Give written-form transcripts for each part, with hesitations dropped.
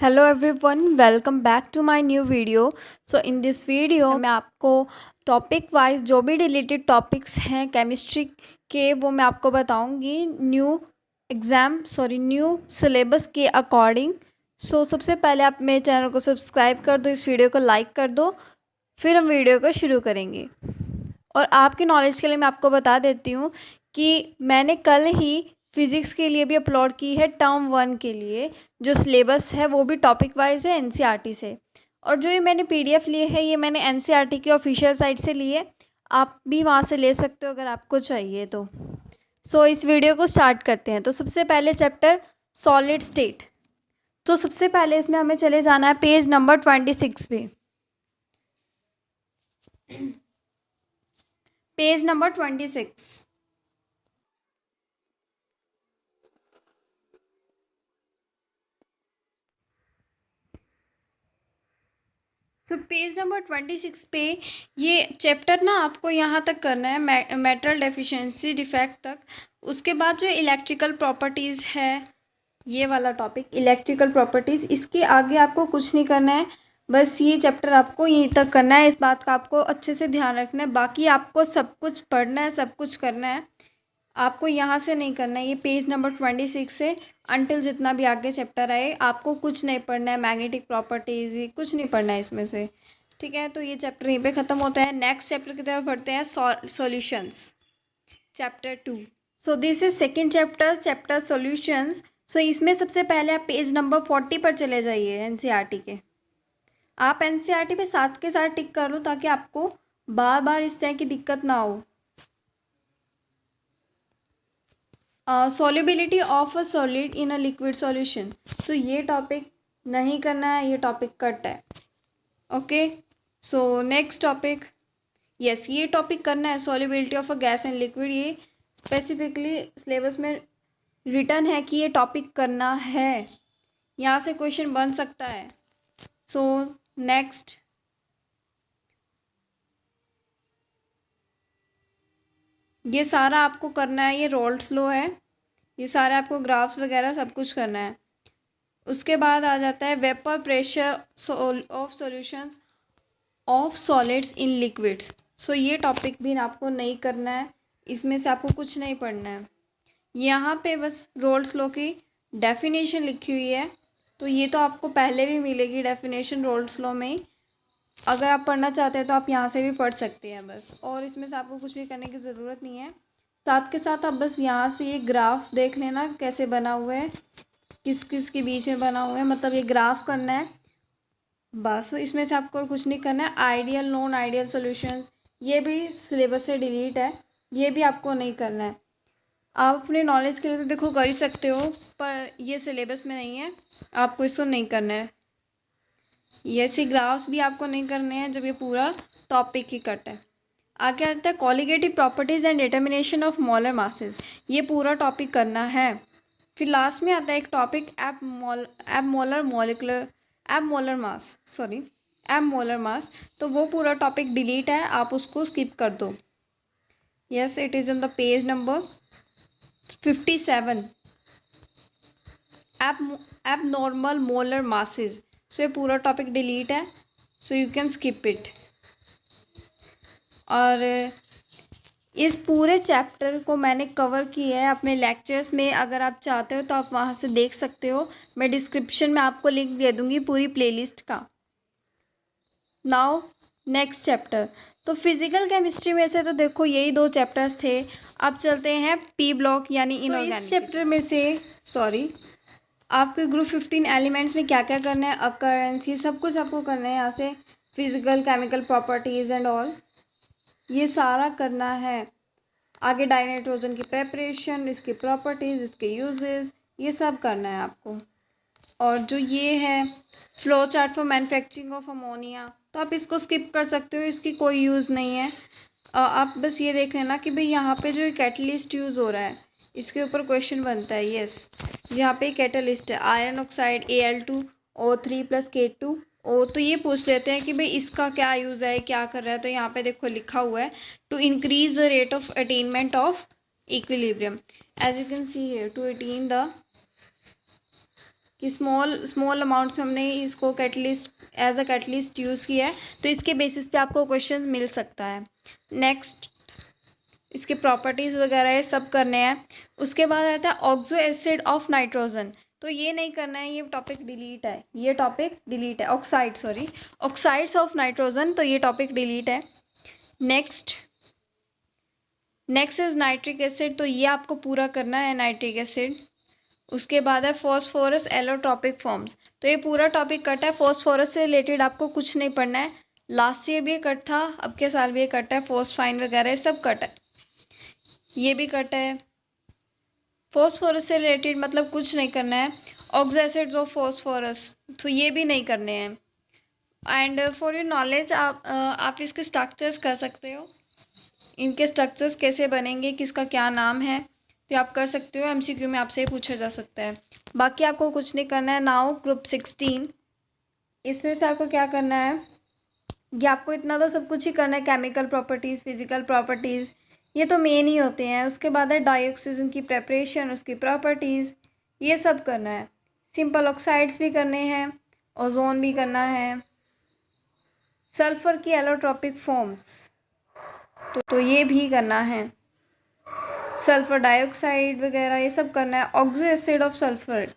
Hello everyone, welcome back to my new video. So in this video मैं आपको topic wise जो भी related topics हैं chemistry के वो मैं आपको बताऊंगी न्यू सिलेबस के अकॉर्डिंग। सो सबसे पहले आप मेरे चैनल को सब्सक्राइब कर दो, इस वीडियो को लाइक कर दो, फिर हम वीडियो को शुरू करेंगे। और आपकी नॉलेज के लिए मैं आपको बता देती हूँ कि मैंने कल ही फिज़िक्स के लिए भी अपलोड की है टर्म 1 के लिए। जो सिलेबस है वो भी टॉपिक वाइज है एनसीईआरटी से। और जो ये मैंने पीडीएफ लिए है ये मैंने एनसीईआरटी की ऑफिशियल साइट से लिए। आप भी वहाँ से ले सकते हो अगर आपको चाहिए तो। सो इस वीडियो को स्टार्ट करते हैं। तो सबसे पहले चैप्टर सॉलिड स्टेट। तो सबसे पहले इसमें हमें चले जाना है पेज नंबर 26 पे। Page number 26। So page number 26 पे ये चैप्टर ना आपको यहाँ तक करना है मेटल डेफिशिएंसी डिफेक्ट तक। उसके बाद जो इलेक्ट्रिकल प्रॉपर्टीज़ है ये वाला टॉपिक इलेक्ट्रिकल प्रॉपर्टीज़, इसके आगे आपको कुछ नहीं करना है। बस ये चैप्टर आपको यहीं तक करना है, इस बात का आपको अच्छे से ध्यान रखना है। बाकी आपको सब कुछ पढ़ना है, सब कुछ करना है, आपको यहाँ से नहीं करना है। ये पेज नंबर 26 से अंटिल जितना भी आगे चैप्टर आए आपको कुछ नहीं पढ़ना है। मैग्नेटिक प्रॉपर्टीज़ ये कुछ नहीं पढ़ना है इसमें से, ठीक है। तो ये चैप्टर यहीं पे ख़त्म होता है। नेक्स्ट चैप्टर की तरफ बढ़ते हैं, solutions chapter 2। So this is second chapter solutions. So इसमें सबसे पहले आप पेज नंबर 40 पर चले जाइए एनसीईआरटी के। आप एनसीईआरटी पे साथ के साथ टिक कर लो ताकि आपको बार बार इस तरह की दिक्कत ना हो। Solubility of a solid in a liquid solution. So ये टॉपिक नहीं करना है, ये टॉपिक कट है। Okay, so next topic, yes ये टॉपिक करना है, solubility of a gas and liquid. ये स्पेसिफिकली सिलेबस में रिटर्न है कि ये टॉपिक करना है, यहाँ से क्वेश्चन बन सकता है। सो नेक्स्ट, ये सारा आपको करना है, ये रोल्स लॉ है, ये सारे आपको ग्राफ्स वगैरह सब कुछ करना है। उसके बाद आ जाता है vapour pressure of solutions of solids in liquids. So ये टॉपिक भी आपको नहीं करना है, इसमें से आपको कुछ नहीं पढ़ना है। यहाँ पे बस रोल्स लॉ की डेफिनेशन लिखी हुई है, तो ये तो आपको पहले भी मिलेगी डेफिनेशन रोल्स लॉ में ही। अगर आप पढ़ना चाहते हैं तो आप यहाँ से भी पढ़ सकते हैं बस, और इसमें से आपको कुछ भी करने की ज़रूरत नहीं है। साथ के साथ आप बस यहाँ से ये ग्राफ देख लेना कैसे बना हुआ है, किस किस के बीच में बना हुआ है, मतलब ये ग्राफ करना है बस। इसमें से आपको कुछ नहीं करना है। आइडियल नॉन आइडियल सॉल्यूशंस ये भी सिलेबस से डिलीट है, ये भी आपको नहीं करना है। आप अपने नॉलेज के लिए तो देखो कर ही सकते हो, पर ये सिलेबस में नहीं है, आपको इसको नहीं करना है। ये ऐसे ग्राफ्स भी आपको नहीं करने हैं जब ये पूरा टॉपिक ही कट है। आगे आता है colligative properties and determination of molar masses. ये पूरा टॉपिक करना है। फिर लास्ट में आता है एक टॉपिक एब मोलर मास। तो वो पूरा टॉपिक डिलीट है, आप उसको स्किप कर दो। Yes, it is on the page number 57, एब नॉर्मल मोलर मासेस। सो ये पूरा टॉपिक डिलीट है, so you can skip it. और इस पूरे चैप्टर को मैंने कवर किया है अपने लेक्चर्स में, अगर आप चाहते हो तो आप वहाँ से देख सकते हो। मैं डिस्क्रिप्शन में आपको लिंक दे दूँगी पूरी प्लेलिस्ट का। नाउ नेक्स्ट चैप्टर, तो फिजिकल केमिस्ट्री में से तो देखो यही 2 चैप्टर्स थे। अब चलते हैं पी ब्लॉक यानी इनऑर्गेनिक। इस चैप्टर में से आपके ग्रुप 15 एलिमेंट्स में क्या क्या करना है, अकरेंस, ये सब कुछ आपको करना है। यहाँ से physical chemical properties and all ये सारा करना है। आगे डाइनाइट्रोजन की प्रेपरेशन, इसकी प्रॉपर्टीज़, इसके यूजेस, ये सब करना है आपको। और जो ये है flow chart for manufacturing of ammonia, तो आप इसको स्किप कर सकते हो, इसकी कोई यूज़ नहीं है। आप बस ये देख लेना कि भाई यहाँ पे जो कैटलिस्ट यूज़ हो रहा है इसके ऊपर क्वेश्चन बनता है। यस, यहाँ पे कैटलिस्ट है आयरन ऑक्साइड Al2O3+K2O। तो ये पूछ लेते हैं कि भाई इसका क्या यूज़ है, क्या कर रहा है। तो यहाँ पे देखो लिखा हुआ है to increase the rate of attainment of equilibrium, as you can see here, to attain the कि स्मॉल अमाउंट्स में हमने इसको catalyst as a catalyst use किया है, तो इसके बेसिस पे आपको क्वेश्चंस मिल सकता है। नेक्स्ट इसके प्रॉपर्टीज़ वगैरह ये सब करने हैं। उसके बाद आता है ऑक्सो एसिड ऑफ नाइट्रोजन, तो ये नहीं करना है, ये टॉपिक डिलीट है, ये टॉपिक डिलीट है। ऑक्साइड्स ऑफ नाइट्रोजन, तो ये टॉपिक डिलीट है। नेक्स्ट इज नाइट्रिक एसिड, तो ये आपको पूरा करना है नाइट्रिक एसिड। उसके बाद है फॉस्फोरस एलोट्रॉपिक फॉर्म्स, तो ये पूरा टॉपिक कट है। फॉस्फोरस से रिलेटेड आपको कुछ नहीं पढ़ना है, लास्ट ईयर भी ये कट था, अब के साल भी ये कट है। फॉस्फाइन वगैरह सब कट है, ये भी कट है। फॉस्फोरस से रिलेटेड मतलब कुछ नहीं करना है। ऑक्सो एसिड्स ऑफ फॉस्फोरस, तो ये भी नहीं करने हैं। एंड फॉर योर नॉलेज आप इसके स्ट्रक्चर्स कर सकते हो, इनके स्ट्रक्चर्स कैसे बनेंगे, किसका क्या नाम है, तो आप कर सकते हो। एमसीक्यू में आपसे पूछा जा सकता है। बाकी आपको कुछ नहीं करना है। नाउ ग्रुप 16, इसमें से आपको क्या करना है, ये आपको इतना तो सब कुछ ही करना है। केमिकल प्रॉपर्टीज़, फिजिकल प्रॉपर्टीज़, ये तो मेन ही होते हैं। उसके बाद है डाइऑक्सीजन की प्रेपरेशन, उसकी प्रॉपर्टीज़, ये सब करना है। सिंपल ऑक्साइड्स भी करने हैं, ओजोन भी करना है, सल्फर की एलोट्रॉपिक फॉर्म्स, तो ये भी करना है। सल्फर डाइऑक्साइड वगैरह ये सब करना है। ऑक्सो एसिड ऑफ सल्फर,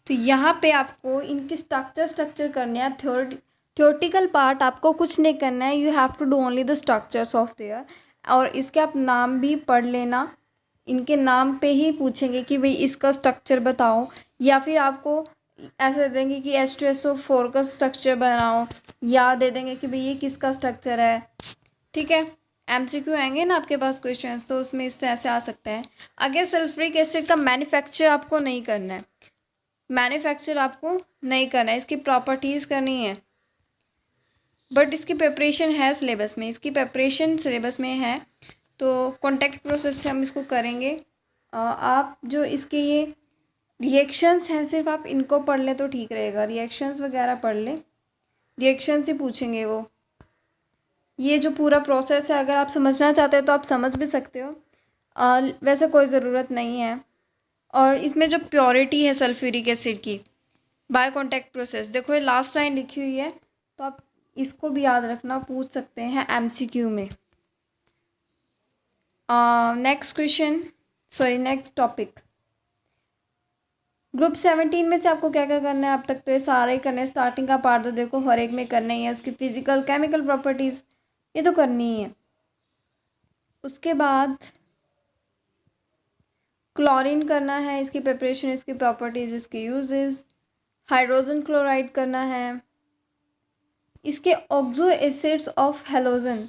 तो यहाँ पे आपको इनकी स्ट्रक्चर करने हैं। थ्योरेटिकल पार्ट आपको कुछ नहीं करना है, you have to do only the structures of there. और इसके आप नाम भी पढ़ लेना, इनके नाम पे ही पूछेंगे कि भाई इसका स्ट्रक्चर बताओ, या फिर आपको ऐसे दे देंगे कि H2SO4 का स्ट्रक्चर बनाओ, या दे देंगे कि भाई ये किसका स्ट्रक्चर है। ठीक है, एमसीक्यू आएंगे ना आपके पास क्वेश्चंस, तो उसमें इससे ऐसे आ सकता है। अगर सल्फ्यूरिक एसिड का मैन्युफैक्चर आपको नहीं करना है, इसकी प्रॉपर्टीज़ करनी है, बट इसकी प्रिपरेशन है सिलेबस में, है। तो कॉन्टैक्ट प्रोसेस से हम इसको करेंगे। आप जो इसके ये रिएक्शंस हैं सिर्फ आप इनको पढ़ लें तो ठीक रहेगा, रिएक्शंस वगैरह पढ़ लें, रिएक्शन से पूछेंगे वो। ये जो पूरा प्रोसेस है, अगर आप समझना चाहते हो तो आप समझ भी सकते हो, वैसे कोई ज़रूरत नहीं है। और इसमें जो प्योरिटी है सल्फ्यूरिक एसिड की, बाय कॉन्टैक्ट प्रोसेस, देखो ये लास्ट लाइन लिखी हुई है, तो आप इसको भी याद रखना, पूछ सकते हैं एमसीक्यू में। नेक्स्ट टॉपिक ग्रुप 17 में से आपको क्या क्या करना है। अब तक तो ये सारा ही करना है, स्टार्टिंग का पार्ट तो देखो हर एक में करना ही है। उसकी फिजिकल केमिकल प्रॉपर्टीज़ ये तो करनी ही है। उसके बाद क्लोरीन करना है, इसकी प्रिपरेशन, इसकी प्रॉपर्टीज़, इसके यूजेस। हाइड्रोजन क्लोराइड करना है, इसके ऑक्सो एसिड्स ऑफ हेलोजन।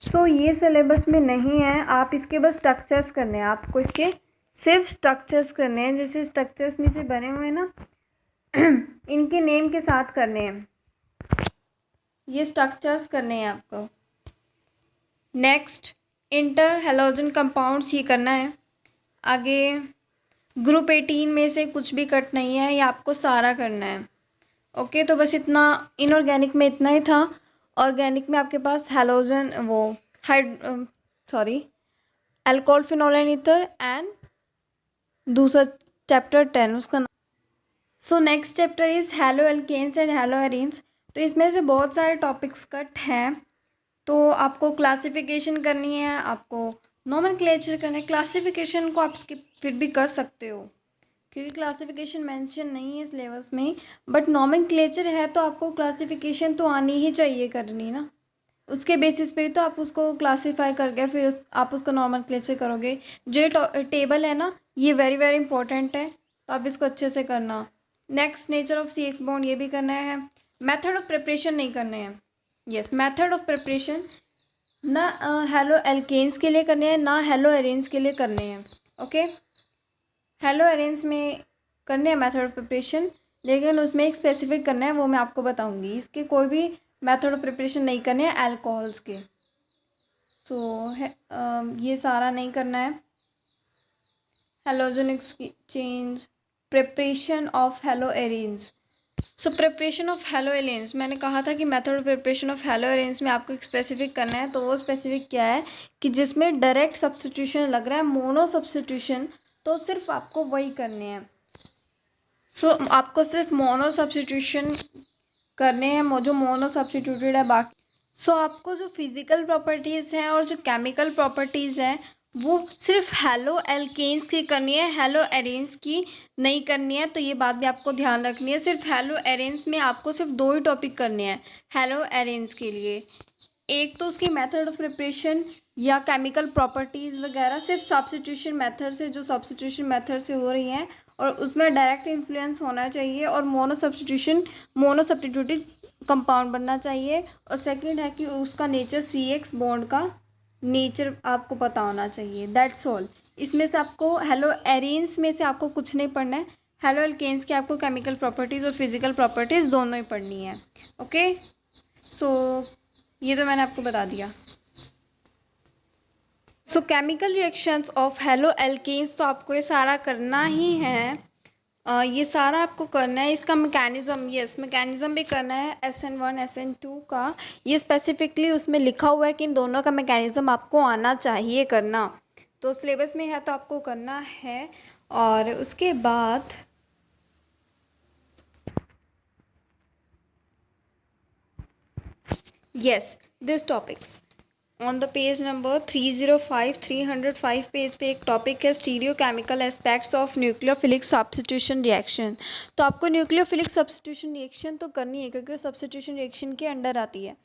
सो ये सिलेबस में नहीं है, आप इसके बस स्ट्रक्चर्स करने हैं, आपको इसके सिर्फ स्ट्रक्चर्स करने हैं। जैसे स्ट्रक्चर्स नीचे बने हुए हैं ना इनके नेम के साथ करने हैं, ये स्ट्रक्चर्स करने हैं आपको। नेक्स्ट इंटर हेलोजन कंपाउंड्स, ये करना है। आगे ग्रुप 18 में से कुछ भी कट नहीं है, ये आपको सारा करना है। ओके, तो बस इतना, इनऑर्गेनिक में इतना ही था। ऑर्गेनिक में आपके पास halogen alcohol phenol ether and दूसरा चैप्टर 10 उसका नाम। So next chapter is haloalkanes and haloarenes. तो इसमें से बहुत सारे टॉपिक्स कट हैं, तो आपको क्लासिफिकेशन करनी है, आपको नोमेनक्लेचर करना है। क्लासिफिकेशन को आप स्किप फिर भी कर सकते हो, क्योंकि क्लासिफिकेशन मेंशन नहीं है सिलेबस में, बट नोमेनक्लेचर है, तो आपको क्लासिफिकेशन तो आनी ही चाहिए करनी ना, उसके बेसिस पे तो आप उसको क्लासीफाई करके फिर आप उसका नोमेनक्लेचर करोगे। जो टेबल है ना, ये वेरी वेरी इंपॉर्टेंट है, तो आप इसको अच्छे से करना। Next nature of CX bond, ये भी करना है। मेथड ऑफ प्रिपरेशन नहीं करने हैं, यस मेथड ऑफ प्रिपरेशन ना हेलो एल्केन्स के लिए करने हैं, ना हेलो एरेन्स के लिए करने हैं। ओके, हेलो एरेन्स में करने हैं मेथड ऑफ प्रिपरेशन, लेकिन उसमें एक स्पेसिफिक करना है, वो मैं आपको बताऊंगी। इसके कोई भी मेथड ऑफ प्रिपरेशन नहीं करने हैं अल्कोहल्स के। ये सारा नहीं करना है। Halogen exchange, preparation of hello arenes. Preparation of hello arenes, मैंने कहा था कि method of preparation of hello arenes में आपको एक स्पेसिफिक करना है। तो वो स्पेसिफिक क्या है कि जिसमें डायरेक्ट सब्स्टिट्यूशन लग रहा है, मोनो सब्स्टिट्यूशन, तो सिर्फ आपको वही करने हैं। सो आपको सिर्फ मोनो सब्स्टिट्यूशन करने हैं जो मोनो सब्स्टिट्यूटेड है। बाकी सो आपको जो फिज़िकल प्रॉपर्टीज़ हैं और जो केमिकल प्रॉपर्टीज़ हैं वो सिर्फ हेलो एल्केन्स की करनी है, हेलो एरेन्स की नहीं करनी है। तो ये बात भी आपको ध्यान रखनी है। सिर्फ हेलो एरेन्स में आपको सिर्फ 2 ही टॉपिक करने हैं हेलो एरेन्स के लिए। एक तो उसकी मेथड ऑफ प्रिपरेशन या केमिकल प्रॉपर्टीज़ वगैरह सिर्फ सब्स्टिट्यूशन मेथड से, जो सब्स्टिट्यूशन मेथड से हो रही हैं और उसमें डायरेक्ट इन्फ्लुएंस होना चाहिए और मोनो सब्स्टिट्यूटेड कंपाउंड बनना चाहिए। और सेकंड है कि उसका नेचर CX बॉन्ड का नेचर आपको पता होना चाहिए। That's all. इसमें से आपको हेलो एरेन्स में से आपको कुछ नहीं पढ़ना है। हेलो एल्केन्स की आपको केमिकल प्रॉपर्टीज़ और फिजिकल प्रॉपर्टीज़ दोनों ही पढ़नी है। ओके, सो ये तो मैंने आपको बता दिया। So chemical reactions of halo alkanes, तो आपको ये सारा करना ही है। ये सारा आपको करना है। इसका मैकेनिज़्म, यस मैकेनिज़्म भी करना है SN1 SN2 का। ये स्पेसिफिकली उसमें लिखा हुआ है कि इन दोनों का मैकेनिज़्म आपको आना चाहिए करना। तो सिलेबस में है तो आपको करना है। और उसके बाद yes this topics on the page number 305 page पे एक टॉपिक है stereochemical aspects of nucleophilic substitution reaction. तो आपको न्यूक्लियोफिलिक सब्स्टिट्यूशन रिएक्शन तो करनी है क्योंकि वो सब्स्टिट्यूशन रिएक्शन के अंडर आती है।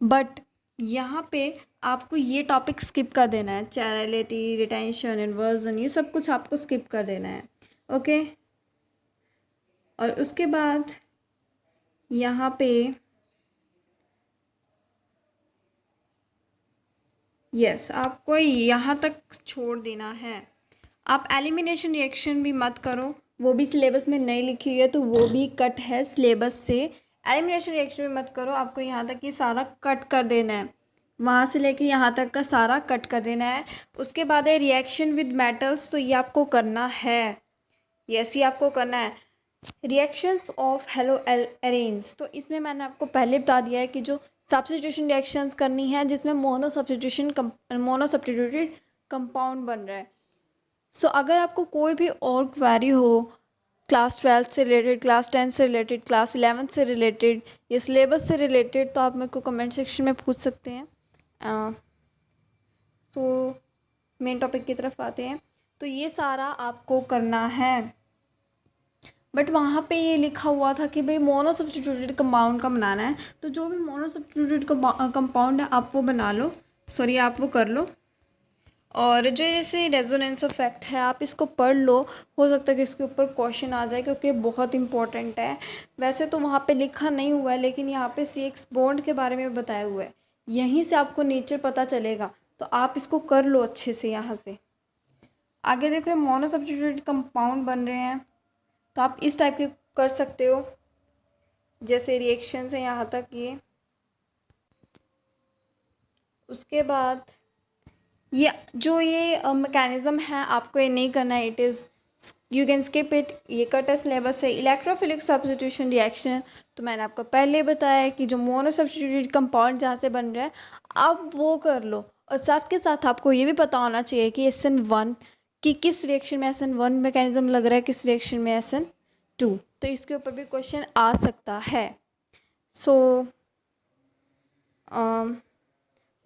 बट यहाँ पे आपको ये टॉपिक स्किप कर देना है। चैरलिटी, रिटेंशन, इन्वर्जन, ये सब कुछ आपको स्किप कर देना है। ओके, और उसके बाद यहाँ पे यस आपको यहाँ तक छोड़ देना है। आप एलिमिनेशन रिएक्शन भी मत करो, वो भी सिलेबस में नहीं लिखी हुई है तो वो भी कट है सिलेबस से। एलिमिनेशन रिएक्शन भी मत करो, आपको यहाँ तक ये सारा कट कर देना है। वहाँ से लेके यहाँ तक का सारा कट कर देना है। उसके बाद है रिएक्शन विद मेटल्स, तो ये आपको करना है। यस ये आपको करना है। रिएक्शंस ऑफ हेलो एरेन्स, तो इसमें मैंने आपको पहले बता दिया है कि जो सब्स्टिट्यूशन रिएक्शंस करनी है जिसमें मोनो सब्स्टिट्यूटेड कंपाउंड बन रहा है। सो अगर आपको कोई भी और क्वेरी हो क्लास 12 से रिलेटेड, क्लास 10 से रिलेटेड, क्लास 11 से रिलेटेड या सिलेबस से रिलेटेड, तो आप मेरे को कमेंट सेक्शन में पूछ सकते हैं। सो मेन टॉपिक की तरफ आते हैं। तो ये सारा आपको करना है। बट वहाँ पे ये लिखा हुआ था कि भाई मोनो सब्स्टिट्यूटेड कंपाउंड का बनाना है, तो जो भी मोनो सब्स्टिट्यूटेड कंपाउंड है आप वो बना लो, सॉरी आप वो कर लो। और जो जैसे रेजोनेंस इफेक्ट है आप इसको पढ़ लो, हो सकता है कि इसके ऊपर क्वेश्चन आ जाए क्योंकि बहुत इंपॉर्टेंट है। वैसे तो वहाँ पे लिखा नहीं हुआ है लेकिन यहाँ पे CX बॉन्ड के बारे में बताया हुआ है, यहीं से आपको नेचर पता चलेगा, तो आप इसको कर लो अच्छे से। यहाँ से आगे देखो मोनो सब्स्टिट्यूटेड कंपाउंड बन रहे हैं तो आप इस टाइप के कर सकते हो, जैसे रिएक्शंस हैं यहाँ तक ये। उसके बाद ये जो ये मैकेनिज़्म है आपको ये नहीं करना है, it is you can skip it, ये कट है सिलेबस से। इलेक्ट्रोफिलिक सब्स्टिट्यूशन रिएक्शन, तो मैंने आपको पहले बताया कि जो मोनो सब्स्टिट्यूटेड कंपाउंड जहाँ से बन रहा है आप वो कर लो। और साथ के साथ आपको ये भी पता होना चाहिए कि SN1 कि किस रिएक्शन में SN1 मैकेनिज़्म लग रहा है, किस रिएक्शन में SN2, तो इसके ऊपर भी क्वेश्चन आ सकता है। सो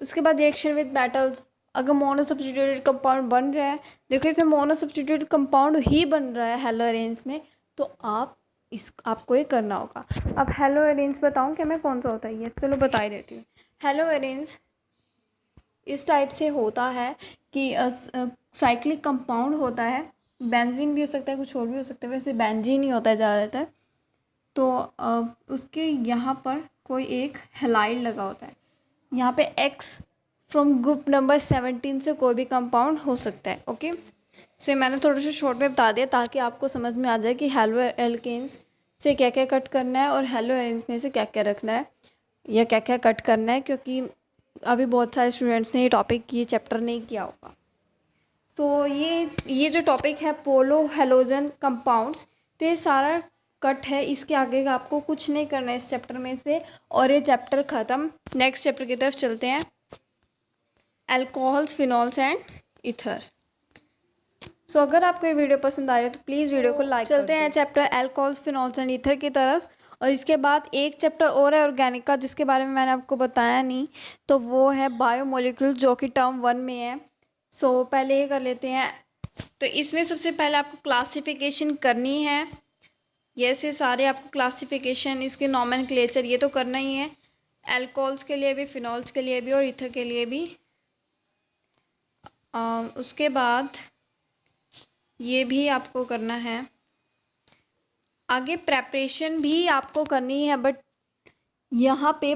उसके बाद रिएक्शन विद मेटल्स, अगर मोनो सब्स्टिट्यूटेड कंपाउंड बन रहा है, देखो इसमें मोनो सब्स्टिट्यूटेड कंपाउंड ही बन रहा है हेलो एरेन्स में, तो आपको ये करना होगा। अब हेलो एरेन्स बताऊँ कि मैं कौन सा होता है, ये चलो बता ही देती हूँ। हेलो एरेन्स इस टाइप से होता है कि साइक्लिक कंपाउंड होता है, बेंजीन भी हो सकता है, कुछ और भी हो सकता है, वैसे बेंजीन ही होता है ज़्यादातर। तो उसके यहाँ पर कोई एक हैलाइड लगा होता है, यहाँ पे X फ्रॉम ग्रुप नंबर 17 से कोई भी कंपाउंड हो सकता है। ओके, सो मैंने थोड़ा सा शॉर्ट में बता दिया ताकि आपको समझ में आ जाए कि हेलो एल्केन्स से क्या क्या कट करना है और हेलो एरेन्स में से क्या क्या रखना है या क्या क्या कट करना है, क्योंकि अभी बहुत सारे स्टूडेंट्स ने ये टॉपिक, ये चैप्टर नहीं किया होगा। तो ये जो टॉपिक है पोलो हेलोजन कंपाउंड्स, तो ये सारा कट है, इसके आगे का आपको कुछ नहीं करना है इस चैप्टर में से, और ये चैप्टर ख़त्म। नेक्स्ट चैप्टर की तरफ चलते हैं, अल्कोहल्स, फिनॉल्स एंड ईथर। सो अगर आपको ये वीडियो पसंद आ रही है तो प्लीज़ वीडियो को लाइक चलते हैं chapter alcohols phenols and ether की तरफ। और इसके बाद एक चैप्टर और है ऑर्गेनिक का, जिसके बारे में मैंने आपको बताया नहीं, तो वो है बायोमोलिक्यूल्स, जो कि टर्म 1 में है। सो पहले ये कर लेते हैं। तो इसमें सबसे पहले आपको क्लासिफिकेशन करनी है। ये सारे आपको क्लासिफिकेशन, इसके नॉमेनक्लेचर ये तो करना ही है, अल्कोहल्स के लिए भी, फिनॉल्स के लिए भी और ईथर के लिए भी। उसके बाद ये भी आपको करना है। आगे प्रेपरेशन भी आपको करनी है, बट यहाँ पे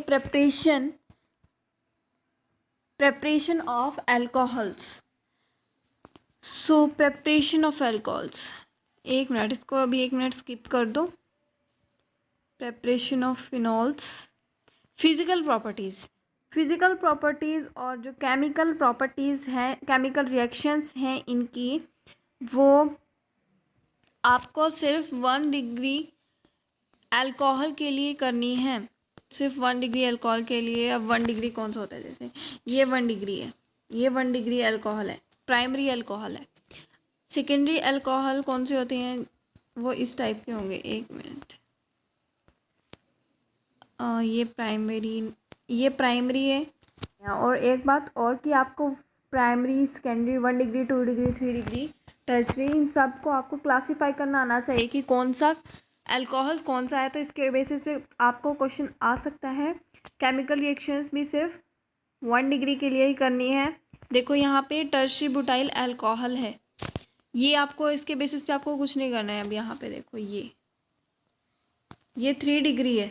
preparation of alcohols. So preparation of alcohols, एक मिनट, इसको अभी 1 मिनट स्किप कर दो। Preparation of phenols, physical properties और जो केमिकल प्रॉपर्टीज़ हैं, केमिकल रिएक्शंस हैं इनकी, वो आपको सिर्फ 1 डिग्री अल्कोहल के लिए करनी है। सिर्फ 1 डिग्री अल्कोहल के लिए। अब 1 डिग्री कौन सा होता है, जैसे ये 1 डिग्री है, ये 1 डिग्री अल्कोहल है, प्राइमरी अल्कोहल है। सेकेंडरी अल्कोहल कौन से होते हैं, वो इस टाइप के होंगे। 1 मिनट, ये प्राइमरी है। और एक बात और कि आपको primary, secondary, 1 degree, 2 degree, 3 degree, tertiary, इन सब को आपको क्लासीफाई करना आना चाहिए कि कौन सा अल्कोहल कौन सा है। तो इसके बेसिस पे आपको क्वेश्चन आ सकता है। केमिकल रिएक्शंस भी सिर्फ 1 डिग्री के लिए ही करनी है। देखो यहाँ पे टर्शरी बुटाइल अल्कोहल है, ये आपको इसके बेसिस पे आपको कुछ नहीं करना है। अब यहाँ पे देखो ये 3 डिग्री है,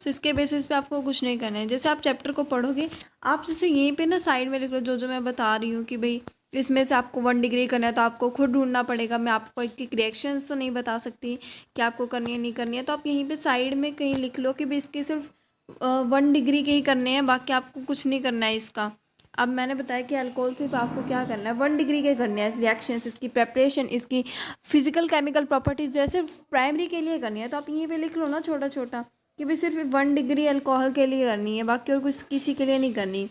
तो इसके बेसिस पे आपको कुछ नहीं करना है। जैसे आप चैप्टर को पढ़ोगे, आप जैसे यहीं पे ना साइड में लिख लो जो मैं बता रही हूँ कि भाई इसमें से आपको 1 डिग्री करना है, तो आपको खुद ढूंढना पड़ेगा। मैं आपको एक रिएक्शंस तो नहीं बता सकती कि आपको करनी है नहीं करनी है। तो आप यहीं पे साइड में कहीं लिख लो कि भाई इसके सिर्फ 1 डिग्री के ही करने हैं, बाकी आपको कुछ नहीं करना है इसका। अब मैंने बताया कि अल्कोहल सिर्फ आपको क्या करना है, 1 डिग्री के करने हैं रिएक्शंस, इसकी प्रेपरेशन, इसकी फिजिकल केमिकल प्रॉपर्टीज़ जो है सिर्फ प्राइमरी के लिए करनी है। तो आप यहीं पे लिख लो ना छोटा छोटा कि भाई सिर्फ 1 डिग्री अल्कोहल के लिए करनी है, बाकी और कुछ किसी के लिए नहीं करनी।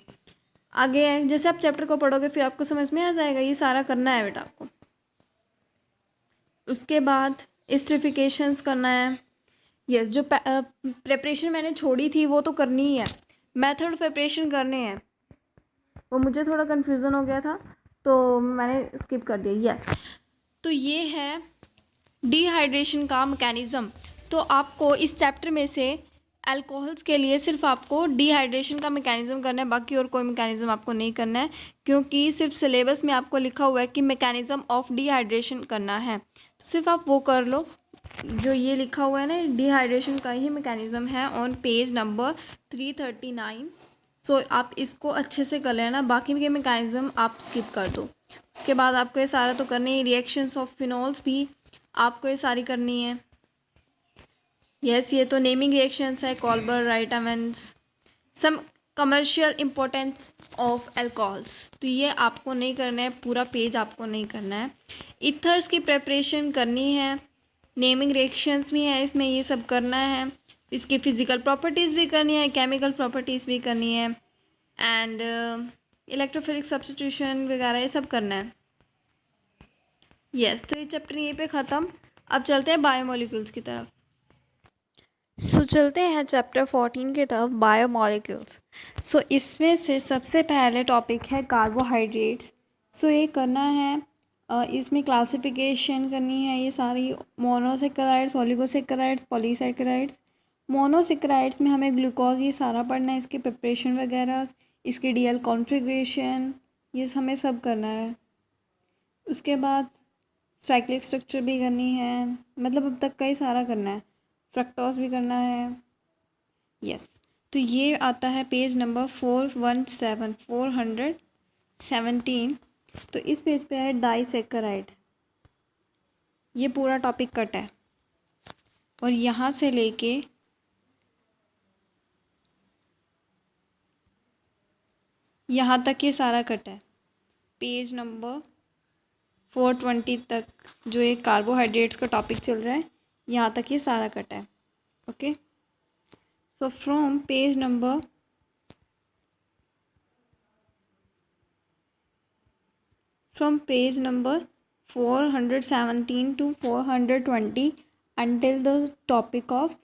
आगे जैसे आप चैप्टर को पढ़ोगे फिर आपको समझ में आ जाएगा, ये सारा करना है बेटा आपको। उसके बाद एस्टरिफिकेशंस करना है। यस, जो प्रेपरेशन मैंने छोड़ी थी वो तो करनी ही है, मेथड प्रिपरेशन करने हैं। वो मुझे थोड़ा कन्फ्यूज़न हो गया था तो मैंने स्किप कर दिया। यस, तो ये है डिहाइड्रेशन का मैकेनिज़्म। तो आपको इस चैप्टर में से अल्कोहल्स के लिए सिर्फ आपको डिहाइड्रेशन का मैकेनिज़्म करना है, बाकी और कोई मैकेनिज़्म आपको नहीं करना है, क्योंकि सिर्फ सिलेबस में आपको लिखा हुआ है कि मैकेनिज़्म ऑफ डिहाइड्रेशन करना है। तो सिर्फ आप वो कर लो, जो ये लिखा हुआ है ना, डिहाइड्रेशन का ही मैकेनिज़्म है ऑन पेज नंबर 339। सो आप इसको अच्छे से कर लेना, बाकी के मैकेनिज़्म आप स्किप कर दो। उसके बाद आपको ये सारा तो करनी है। रिएक्शंस ऑफ फिनॉल्स भी आपको ये सारी करनी है। यस, ये तो नेमिंग रिएक्शंस है, कॉल्बर, राइटामेंस, सम कमर्शियल इम्पोर्टेंस ऑफ अल्कोहल्स, तो ये आपको नहीं करना है, पूरा पेज आपको नहीं करना है। ईथर्स की प्रेपरेशन करनी है, नेमिंग रिएक्शंस भी है इसमें, ये सब करना है। इसकी फ़िज़िकल प्रॉपर्टीज़ भी करनी है, केमिकल प्रॉपर्टीज़ भी करनी है, एंड इलेक्ट्रोफिलिक सब्स्टिट्यूशन वगैरह ये सब करना है। यस, तो ये चैप्टर यहीं पे ख़त्म। अब चलते हैं बायोमोलिक्यूल्स की तरफ। चलते हैं चैप्टर 14 की तरफ, बायोमोलिक्यूल्स। इसमें से सबसे पहले टॉपिक है कार्बोहाइड्रेट्स। ये करना है, इसमें क्लासिफिकेशन करनी है, ये सारी मोनोसेक्राइड्स, ओलिगोसेक्राइड्स, पॉलीसेक्राइड्स। मोनोसेक्राइड्स में हमें ग्लूकोज ये सारा पढ़ना है, इसकी प्रिपरेशन वगैरह, इसकी डीएल कॉन्फ़िगरेशन, ये हमें सब करना है। उसके बाद साइक्लिक स्ट्रक्चर भी करनी है, मतलब अब तक का ही सारा करना है। फ्रक्टोज भी करना है। यस, तो ये आता है पेज नंबर 417। तो इस पेज पे है डाइसेक्राइड्स, ये पूरा टॉपिक कट है, और यहाँ से लेके यहाँ तक ये सारा कट है। पेज नंबर 420 तक जो ये कार्बोहाइड्रेट्स का टॉपिक चल रहा है, यहाँ तक ये सारा कट है। Okay, so from page number 4 417 to 420 until the topic of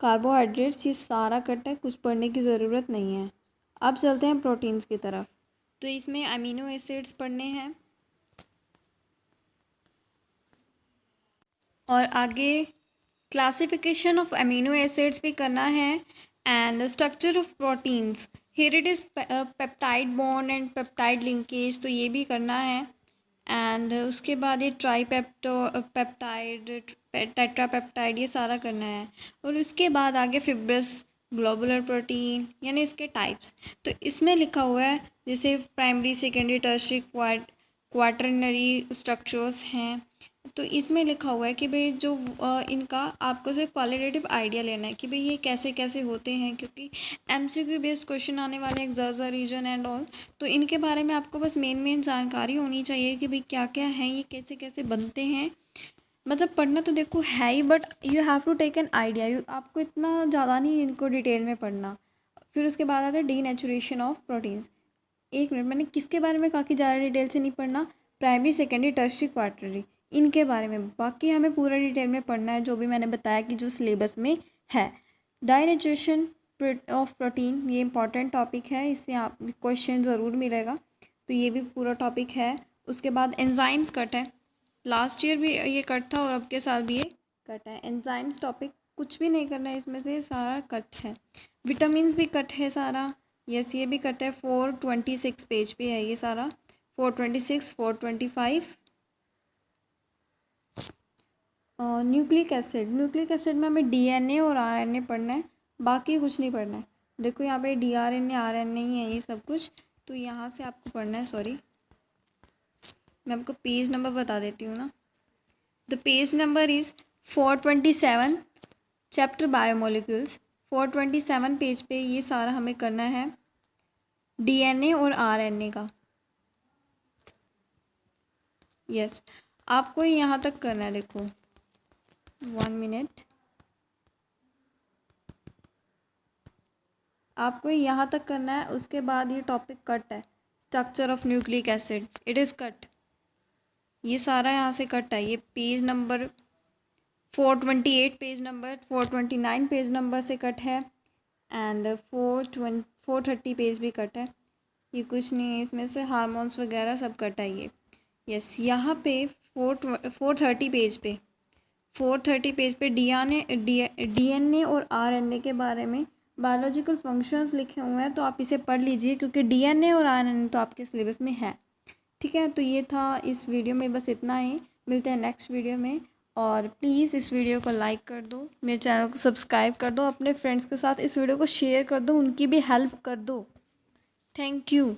carbohydrates. ये सारा कट है, कुछ पढ़ने की ज़रूरत नहीं है। अब चलते हैं प्रोटीन्स की तरफ। तो इसमें अमीनो एसिड्स पढ़ने हैं और आगे क्लासिफिकेशन ऑफ अमीनो एसिड्स भी करना है and the structure of proteins. Here it is peptide bond and peptide linkage, तो ये भी करना है। एंड उसके बाद ये पेप्टाइड, टेट्रापेप्टाइड, ये सारा करना है। और उसके बाद आगे फिब्रस ग्लोबुलर प्रोटीन यानी इसके टाइप्स। तो इसमें लिखा हुआ है जैसे primary, secondary, tertiary, quaternary structures हैं। तो इसमें लिखा हुआ है कि भाई जो इनका आपको सिर्फ क्वालिटेटिव आइडिया लेना है कि भाई ये कैसे कैसे होते हैं, क्योंकि एमसीक्यू बेस्ड क्वेश्चन आने वाले हैं, ज़र रीजन एंड ऑल। तो इनके बारे में आपको बस मेन जानकारी होनी चाहिए कि भाई क्या क्या है, ये कैसे कैसे बनते हैं। मतलब पढ़ना तो देखो है ही, but you have to take an idea. आपको इतना ज़्यादा नहीं इनको डिटेल में पढ़ना। फिर उसके बाद आता है डीनेचुरेशन ऑफ प्रोटीन्स। एक मिनट, मैंने किसके बारे में कहा कि ज़्यादा डिटेल से नहीं पढ़ना? प्राइमरी, सेकेंडरी, टर्शियरी, क्वाटरनरी, इनके बारे में। बाकी हमें पूरा डिटेल में पढ़ना है जो भी मैंने बताया कि जो सिलेबस में है। डाइनेचुरेशन ऑफ प्रोटीन, ये इंपॉर्टेंट टॉपिक है, इससे आप क्वेश्चन ज़रूर मिलेगा, तो ये भी पूरा टॉपिक है। उसके बाद एंजाइम्स कट है, लास्ट ईयर भी ये कट था और अब के साल भी ये कट है। एंजाइम्स टॉपिक कुछ भी नहीं करना है इसमें से, सारा कट है। विटामिन्स भी कट है सारा, यस ये भी कट है। 426 पेज पे है ये सारा, 426, 425। न्यूक्लिक एसिड में हमें डीएनए और आरएनए पढ़ना है, बाकी कुछ नहीं पढ़ना है। देखो यहाँ पे डीआरएनए आरएनए ही है ये सब कुछ, तो यहाँ से आपको पढ़ना है। सॉरी, मैं आपको पेज नंबर बता देती हूँ ना। The page number is 427, chapter biomolecules. 427 page पे ये सारा हमें करना है डीएनए और आरएनए का। यस, आपको यहाँ तक करना है। देखो 1 मिनट, आपको यहाँ तक करना है। उसके बाद ये टॉपिक कट है, structure of nucleic acid, it is cut. ये सारा यहाँ से कट है। ये page number 428, page number 429 page number से कट है एंड 430 पेज भी कट है। ये कुछ नहीं है इसमें से, हार्मोन्स वगैरह सब कट है ये। यस, यहाँ पे 430 पेज पे डीएनए और आरएनए के बारे में बायोलॉजिकल फंक्शंस लिखे हुए हैं, तो आप इसे पढ़ लीजिए क्योंकि डीएनए और आरएनए तो आपके सिलेबस में है। ठीक है, तो ये था इस वीडियो में, बस इतना ही। मिलते हैं नेक्स्ट वीडियो में, और प्लीज़ इस वीडियो को लाइक कर दो, मेरे चैनल को सब्सक्राइब कर दो, अपने फ्रेंड्स के साथ इस वीडियो को शेयर कर दो, उनकी भी हेल्प कर दो। Thank you.